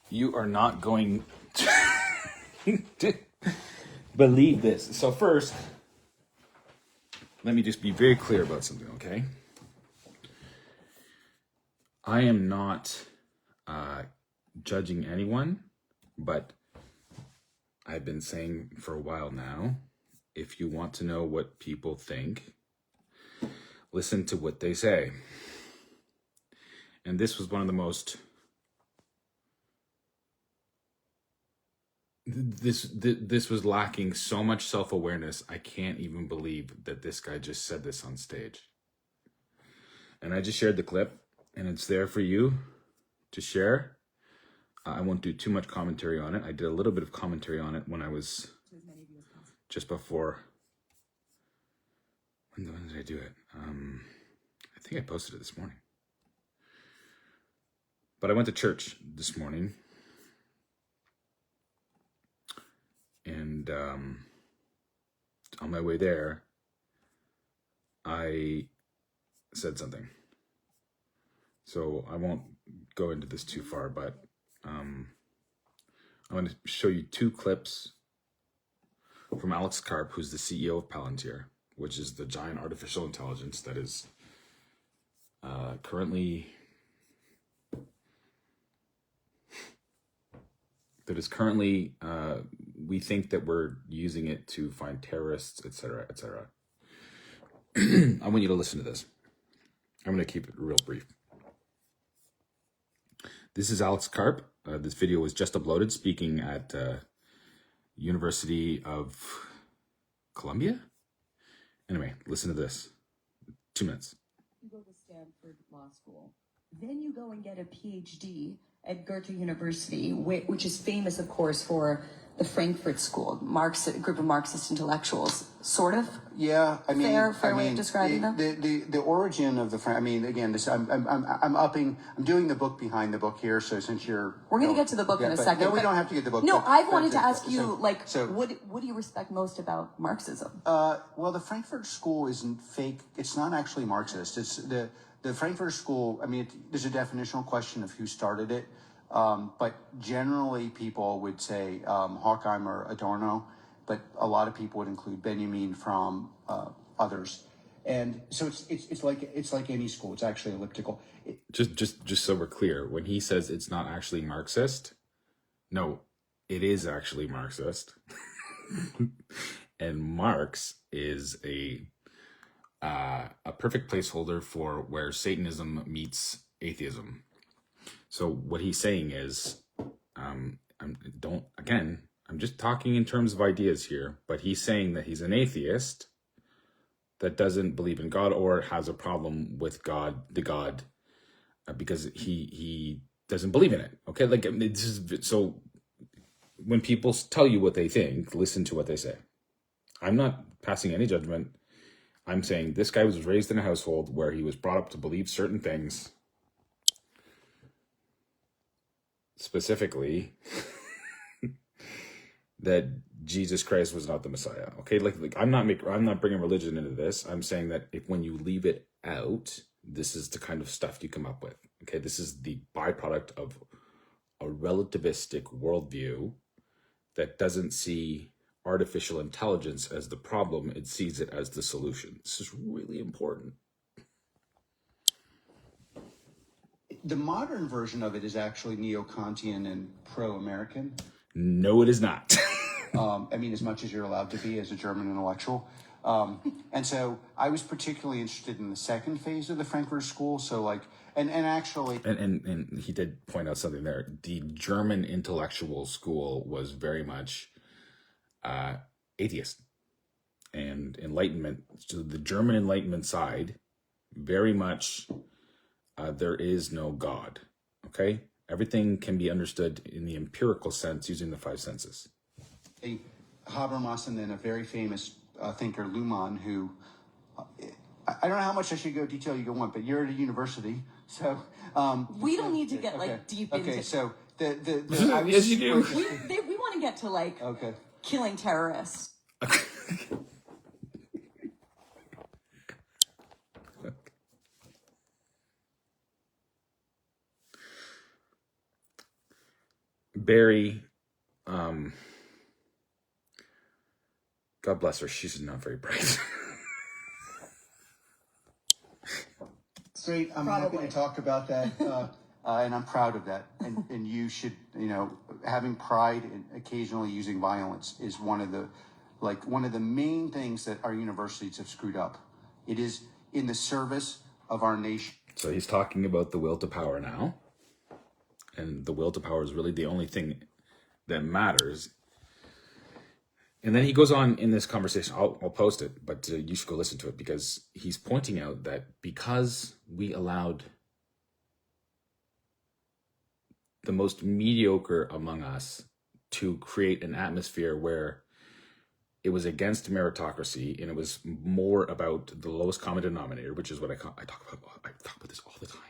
You are not going to believe this. So first, let me just be very clear about something, okay? I am not judging anyone, but I've been saying for a while now, if you want to know what people think, listen to what they say. And this was one of the most... This was lacking so much self-awareness. I can't even believe that this guy just said this on stage. And I just shared the clip, and it's there for you to share. I won't do too much commentary on it. I did a little bit of commentary on it when I was just before. When did I do it? I think I posted it this morning. But I went to church this morning. And on my way there, I said something. So I won't go into this too far, but I'm going to show you two clips from Alex Karp, who's the CEO of Palantir, which is the giant artificial intelligence that is currently we think that we're using it to find terrorists, etc., etc. I want you to listen to this. I'm going to keep it real brief. This is Alex Karp. This video was just uploaded, speaking at University of Columbia. Anyway, listen to this. 2 minutes. You go to Stanford Law School. Then you go and get a PhD at Goethe University, which is famous, of course, for the Frankfurt School, a group of Marxist intellectuals, sort of. Yeah, I mean, fair way of describing them. The origin of the, I mean, again, this I'm doing the book behind the book here. So since we're going to get to the book in a second. No, we don't have to get the book. No, I wanted to ask you, what do you respect most about Marxism? Well, the Frankfurt School isn't fake. It's not actually Marxist. It's the Frankfurt School. I mean, there's a definitional question of who started it. But generally people would say Horkheimer, Adorno, but a lot of people would include Benjamin from others. And so it's like any school. It's actually elliptical. Just so we're clear, when he says it's not actually Marxist, no, it is actually Marxist. And Marx is a perfect placeholder for where Satanism meets atheism. So what he's saying is, I'm just talking in terms of ideas here, but he's saying that he's an atheist that doesn't believe in God or has a problem with God, because he doesn't believe in it. Okay, so when people tell you what they think, listen to what they say. I'm not passing any judgment. I'm saying this guy was raised in a household where he was brought up to believe certain things. Specifically, that Jesus Christ was not the Messiah. Okay, I'm not bringing religion into this. I'm saying that when you leave it out, this is the kind of stuff you come up with. Okay, this is the byproduct of a relativistic worldview that doesn't see artificial intelligence as the problem; it sees it as the solution. This is really important. The modern version of it is actually neo-Kantian and pro-American. No, it is not. I mean, as much as you're allowed to be as a German intellectual. And so I was particularly interested in the second phase of the Frankfurt School. So actually... And he did point out something there. The German intellectual school was very much atheist and Enlightenment. So the German Enlightenment side, very much... there is no God, okay? Everything can be understood in the empirical sense using the five senses. Habermas and then a very famous thinker, Luhmann, who, I don't know how much I should go detail you want, but you're at a university, so... we don't need to get, deep into... Okay, so yes, you do. We want to get to, killing terrorists. Barry, God bless her, she's not very bright. Great. I'm happy to talk about that. And I'm proud of that. And you should, having pride and occasionally using violence is one of the main things that our universities have screwed up. It is in the service of our nation. So he's talking about the will to power now. And the will to power is really the only thing that matters. And then he goes on in this conversation, I'll post it, but you should go listen to it, because he's pointing out that because we allowed the most mediocre among us to create an atmosphere where it was against meritocracy and it was more about the lowest common denominator, which is what I talk about. I talk about this all the time.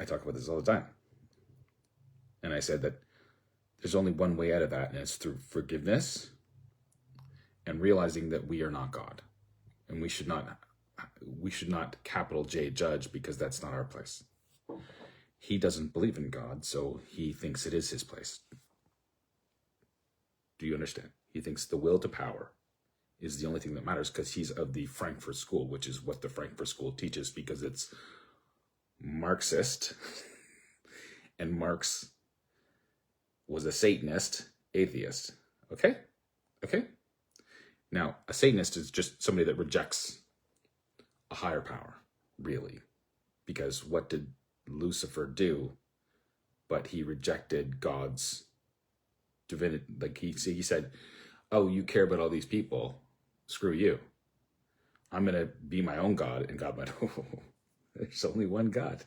I talk about this all the time. And I said that there's only one way out of that, and it's through forgiveness and realizing that we are not God. And we should not capital J judge, because that's not our place. He doesn't believe in God, so he thinks it is his place. Do you understand? He thinks the will to power is the only thing that matters, because he's of the Frankfurt School, which is what the Frankfurt School teaches, because it's Marxist. And Marx was a Satanist, atheist. Okay? Now, a Satanist is just somebody that rejects a higher power, really. Because what did Lucifer do? But he rejected God's divinity. Like he said, oh, you care about all these people. Screw you. I'm going to be my own God. And God went, oh, there's only one God.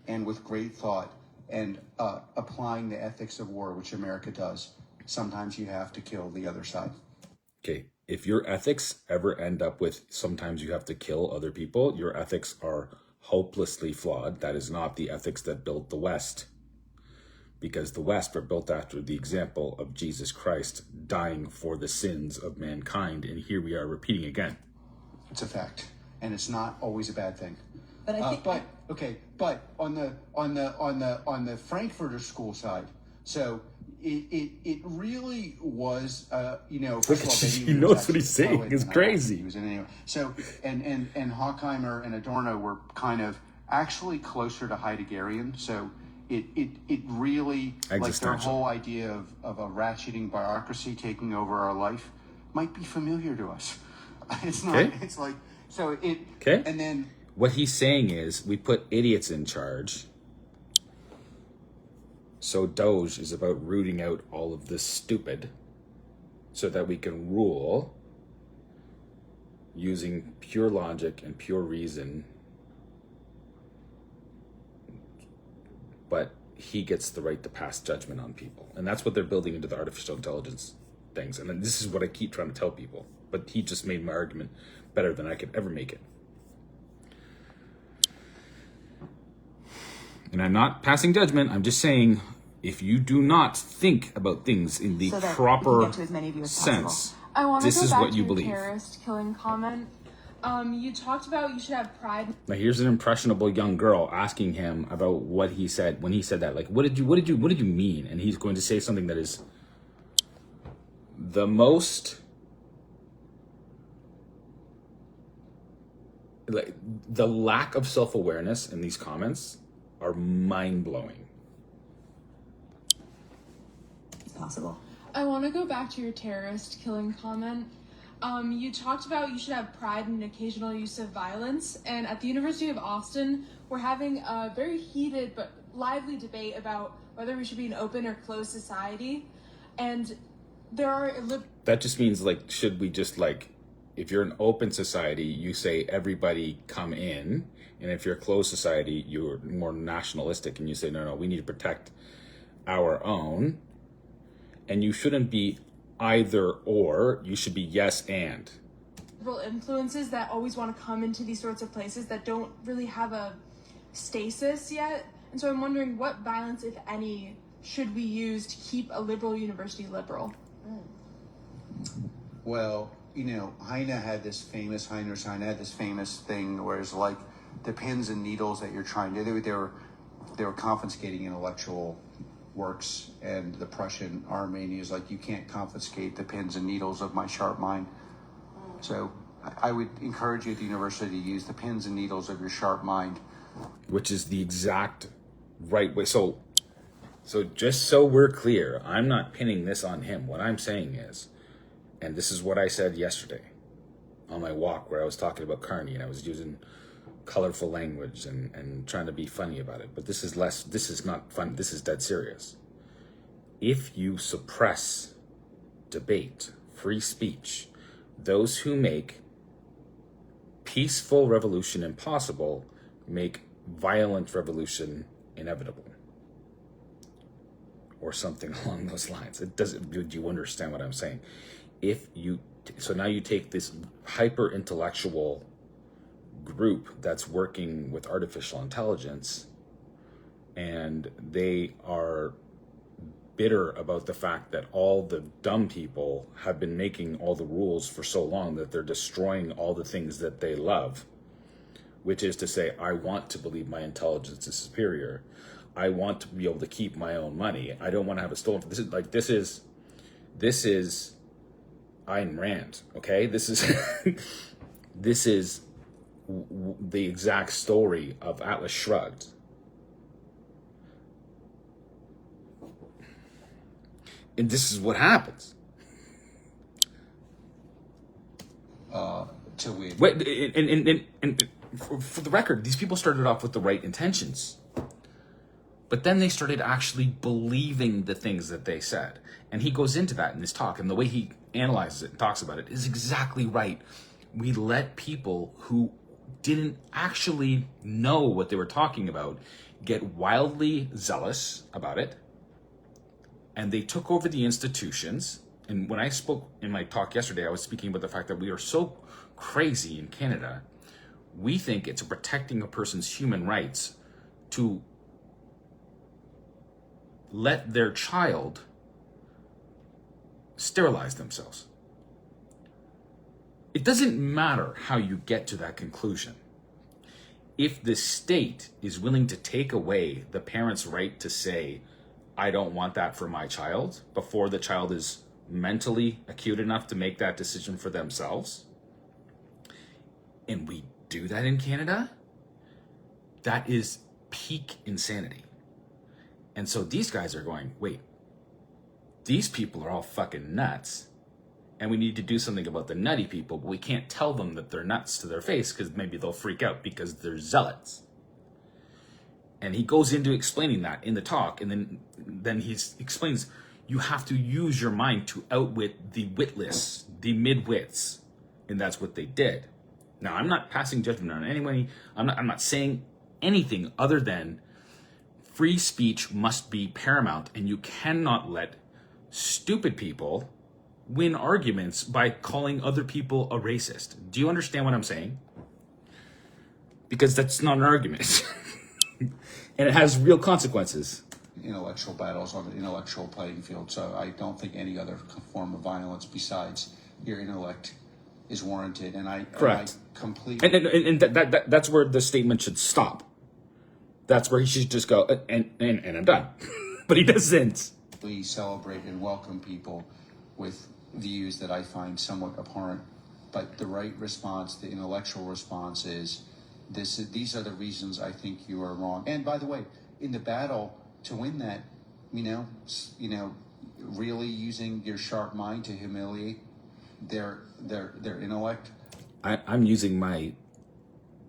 And with great thought and applying the ethics of war, which America does, sometimes you have to kill the other side. Okay, if your ethics ever end up with sometimes you have to kill other people, your ethics are hopelessly flawed. That is not the ethics that built the West. Because the West were built after the example of Jesus Christ dying for the sins of mankind. And here we are repeating again. It's a fact. And it's not always a bad thing. But I think but on the Frankfurter School side, so it really was first of all, he knows what he's saying. It's crazy. He was so and Horkheimer and Adorno were kind of actually closer to Heideggerian. So it really, like, their whole idea of a ratcheting bureaucracy taking over our life might be familiar to us. It's not. Okay. It's like so it. Okay. And then. What he's saying is we put idiots in charge. So Doge is about rooting out all of this stupid so that we can rule using pure logic and pure reason. But he gets the right to pass judgment on people. And that's what they're building into the artificial intelligence things. And then this is what I keep trying to tell people. But he just made my argument better than I could ever make it. And I'm not passing judgment. I'm just saying, if you do not think about things in the proper sense, I want to this go is back what to you your believe. Terrorist killing comment. You talked about you should have pride. Now here's an impressionable young girl asking him about what he said when he said that. Like, what did you mean? And he's going to say something that is the most, like, the lack of self-awareness in these comments are mind-blowing. it's possible. I want to go back to your terrorist killing comment. You talked about you should have pride in occasional use of violence, and at the University of Austin, we're having a very heated but lively debate about whether we should be an open or closed society. And there are that just means, like, should we just, like, if you're an open society, you say everybody come in, and if you're a closed society, you're more nationalistic and you say no, we need to protect our own. And you shouldn't be either or, you should be yes and. Influences that always want to come into these sorts of places that don't really have a stasis yet. And so I'm wondering, what violence, if any, should we use to keep a liberal university liberal? Well, Heinrich Heine had this famous thing where it's like, the pins and needles that you're trying to do. They were confiscating intellectual works, and the Prussian Army is like, you can't confiscate the pins and needles of my sharp mind. So I would encourage you at the university to use the pins and needles of your sharp mind. Which is the exact right way. So just so we're clear, I'm not pinning this on him. What I'm saying is, and this is what I said yesterday on my walk where I was talking about Carney and I was using colorful language and trying to be funny about it. But this is not fun. This is dead serious. If you suppress debate, free speech, those who make peaceful revolution impossible make violent revolution inevitable. Or something along those lines. It doesn't. Do you understand what I'm saying? So now you take this hyper intellectual group that's working with artificial intelligence, and they are bitter about the fact that all the dumb people have been making all the rules for so long that they're destroying all the things that they love, which is to say, I want to believe my intelligence is superior. I want to be able to keep my own money. I don't want to have it stolen. This is Ayn Rand. Okay, this is the exact story of Atlas Shrugged. And this is what happens. To win. And for the record, these people started off with the right intentions. But then they started actually believing the things that they said. And he goes into that in this talk. And the way he analyzes it and talks about it is exactly right. We let people who didn't actually know what they were talking about get wildly zealous about it. And they took over the institutions. And when I spoke in my talk yesterday, I was speaking about the fact that we are so crazy in Canada. We think it's protecting a person's human rights to let their child sterilize themselves. It doesn't matter how you get to that conclusion. If the state is willing to take away the parent's right to say, I don't want that for my child, before the child is mentally acute enough to make that decision for themselves, and we do that in Canada, that is peak insanity. And so these guys are going, wait, these people are all fucking nuts, and we need to do something about the nutty people, but we can't tell them that they're nuts to their face because maybe they'll freak out because they're zealots. And he goes into explaining that in the talk, and then he explains you have to use your mind to outwit the witless, the mid-wits, and that's what they did. Now, I'm not passing judgment on anybody. I'm not saying anything other than free speech must be paramount, and you cannot let stupid people win arguments by calling other people a racist. Do you understand what I'm saying? Because that's not an argument. And it has real consequences. Intellectual battles on the intellectual playing field. So I don't think any other form of violence besides your intellect is warranted. And I completely... And that's where the statement should stop. That's where he should just go, and I'm done. But he doesn't. We celebrate and welcome people with views that I find somewhat abhorrent. But the right response, the intellectual response is, these are the reasons I think you are wrong. And by the way, in the battle to win that, really using your sharp mind to humiliate their intellect. I'm using my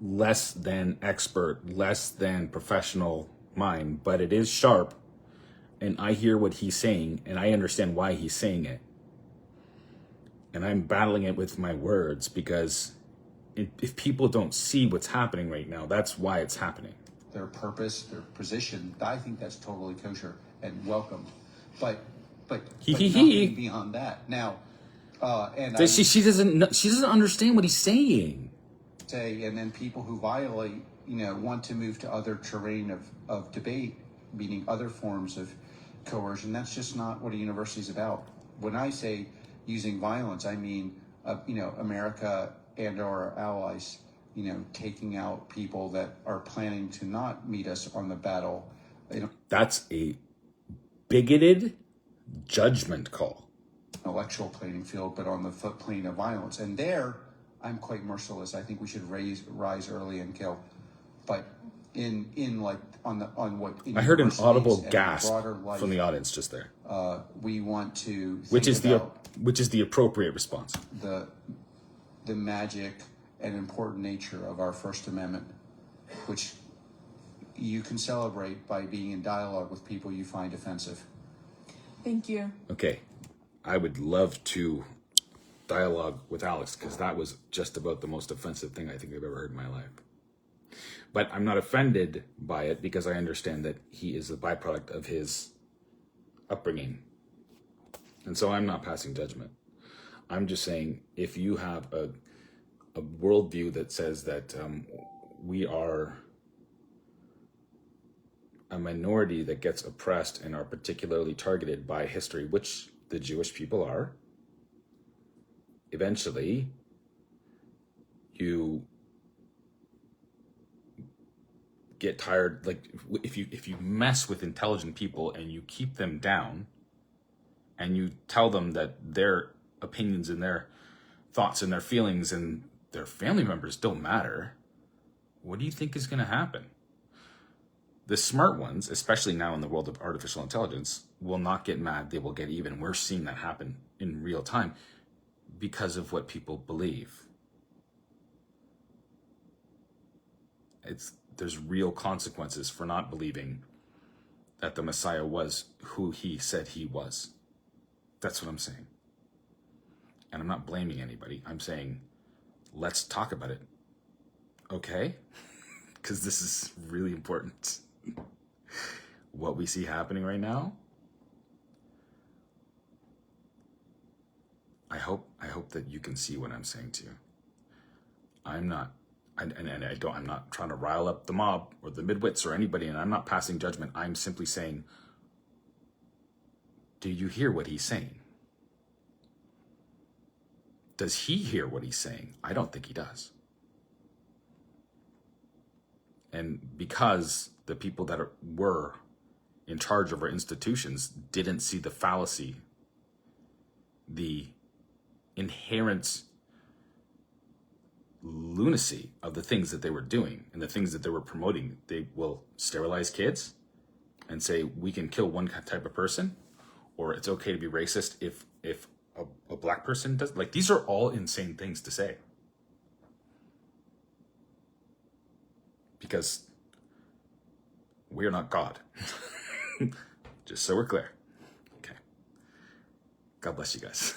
less than expert, less than professional mind, but it is sharp, and I hear what he's saying, and I understand why he's saying it. And I'm battling it with my words because if people don't see what's happening right now, that's why it's happening. Their purpose, their position, I think that's totally kosher and welcome. But nothing beyond that. Now, she doesn't understand what he's saying. And then people who violate, want to move to other terrain of debate, meaning other forms of coercion. That's just not what a university is about. When I say using violence, I mean, America and our allies taking out people that are planning to not meet us on the battle. That's a bigoted judgment call. Intellectual playing field, but on the plane of violence. And there, I'm quite merciless. I think we should rise early and kill. But in what I heard an universities audible and gasp broader life, from the audience just there, we want to which think is the appropriate response. The magic and important nature of our First Amendment, which you can celebrate by being in dialogue with people you find offensive. Thank you. Okay, I would love to dialogue with Alex, because that was just about the most offensive thing I think I've ever heard in my life. But I'm not offended by it, because I understand that he is a byproduct of his upbringing. And so I'm not passing judgment. I'm just saying, if you have a worldview that says that we are a minority that gets oppressed and are particularly targeted by history, which the Jewish people are, eventually you get tired. Like, if you mess with intelligent people and you keep them down and you tell them that their opinions and their thoughts and their feelings and their family members don't matter, what do you think is going to happen? The smart ones, especially now in the world of artificial intelligence, will not get mad. They will get even. We're seeing that happen in real time because of what people believe. There's real consequences for not believing that the Messiah was who he said he was. That's what I'm saying. And I'm not blaming anybody. I'm saying, let's talk about it. Okay? Because this is really important. What we see happening right now, I hope that you can see what I'm saying to you. I'm not trying to rile up the mob or the midwits or anybody, and I'm not passing judgment. I'm simply saying, do you hear what he's saying? Does he hear what he's saying? I don't think he does. And because the people that were in charge of our institutions didn't see the fallacy, the inherent lunacy of the things that they were doing and the things that they were promoting, they will sterilize kids and say we can kill one type of person, or it's okay to be racist if a black person does. Like, these are all insane things to say. Because we are not God. Just so we're clear. Okay. God bless you guys.